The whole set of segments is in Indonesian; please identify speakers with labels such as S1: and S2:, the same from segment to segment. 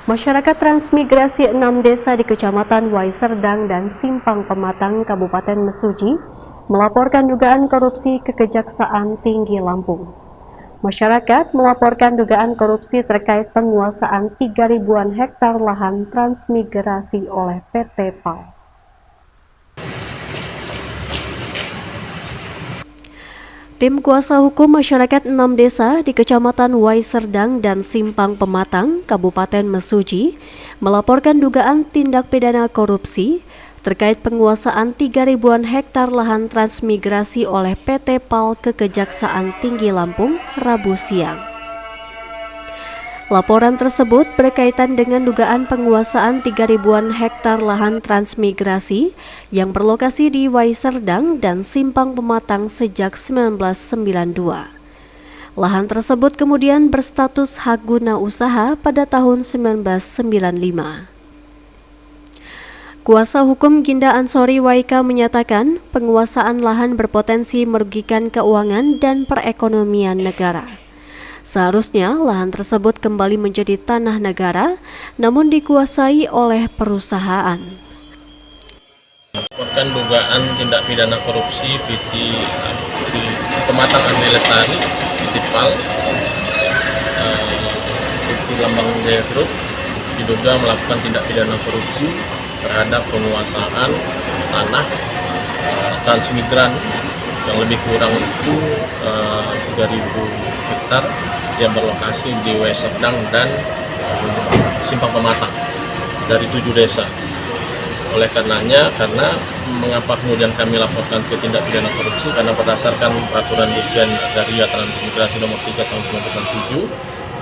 S1: Masyarakat transmigrasi 6 desa di Kecamatan Waiserdang dan Simpang Pematang, Kabupaten Mesuji, melaporkan dugaan korupsi ke Kejaksaan Tinggi Lampung. Masyarakat melaporkan dugaan korupsi terkait penguasaan 3 ribuan hektar lahan transmigrasi oleh PT PAL. Tim kuasa hukum masyarakat 6 desa di Kecamatan Waiserdang dan Simpang Pematang, Kabupaten Mesuji, melaporkan dugaan tindak pidana korupsi terkait penguasaan 3 ribuan hektar lahan transmigrasi oleh PT PAL ke Kejaksaan Tinggi Lampung, Rabu siang. Laporan tersebut berkaitan dengan dugaan penguasaan 3 ribuan hektar lahan transmigrasi yang berlokasi di Waiserdang dan Simpang Pematang sejak 1992. Lahan tersebut kemudian berstatus hak guna usaha pada tahun 1995. Kuasa hukum Ginda Ansori Waika menyatakan penguasaan lahan berpotensi merugikan keuangan dan perekonomian negara. Seharusnya lahan tersebut kembali menjadi tanah negara, namun dikuasai oleh perusahaan.
S2: Melaporkan dugaan tindak pidana korupsi PT Pematang Agri Lestari, PT PAL, PT Lambang Jaya Group diduga melakukan tindak pidana korupsi terhadap penguasaan tanah transmigran yang lebih kurang itu 3.000 hektar yang berlokasi di Waiserdang dan Simpang Pematang dari 7 desa. Oleh karenanya, mengapa kemudian kami laporkan ke tindak pidana korupsi, karena berdasarkan peraturan Dirjen Agraria Transmigrasi nomor 3 tahun 1997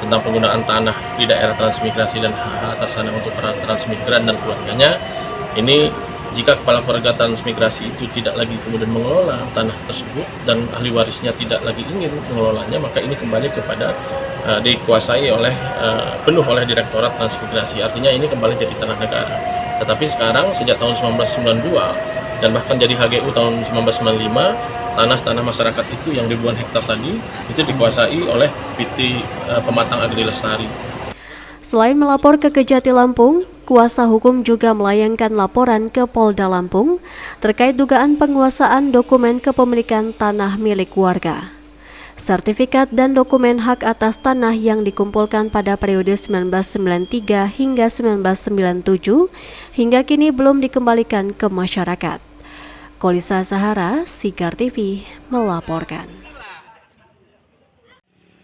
S2: tentang penggunaan tanah di daerah transmigrasi dan hak atas tanah untuk para transmigran dan keluarganya, ini jika kepala keluarga transmigrasi itu tidak lagi kemudian mengelola tanah tersebut dan ahli warisnya tidak lagi ingin mengelolanya, maka ini kembali kepada dikuasai oleh penuh oleh Direktorat Transmigrasi. Artinya ini kembali jadi tanah negara. Tetapi sekarang sejak tahun 1992 dan bahkan jadi HGU tahun 1995, tanah-tanah masyarakat itu yang ribuan hektar tadi itu dikuasai oleh PT Pematang Agri Lestari.
S1: Selain melapor ke Kejati Lampung, kuasa hukum juga melayangkan laporan ke Polda Lampung terkait dugaan penguasaan dokumen kepemilikan tanah milik warga. Sertifikat dan dokumen hak atas tanah yang dikumpulkan pada periode 1993 hingga 1997 hingga kini belum dikembalikan ke masyarakat. Kolisa Sahara, Sigar TV, melaporkan.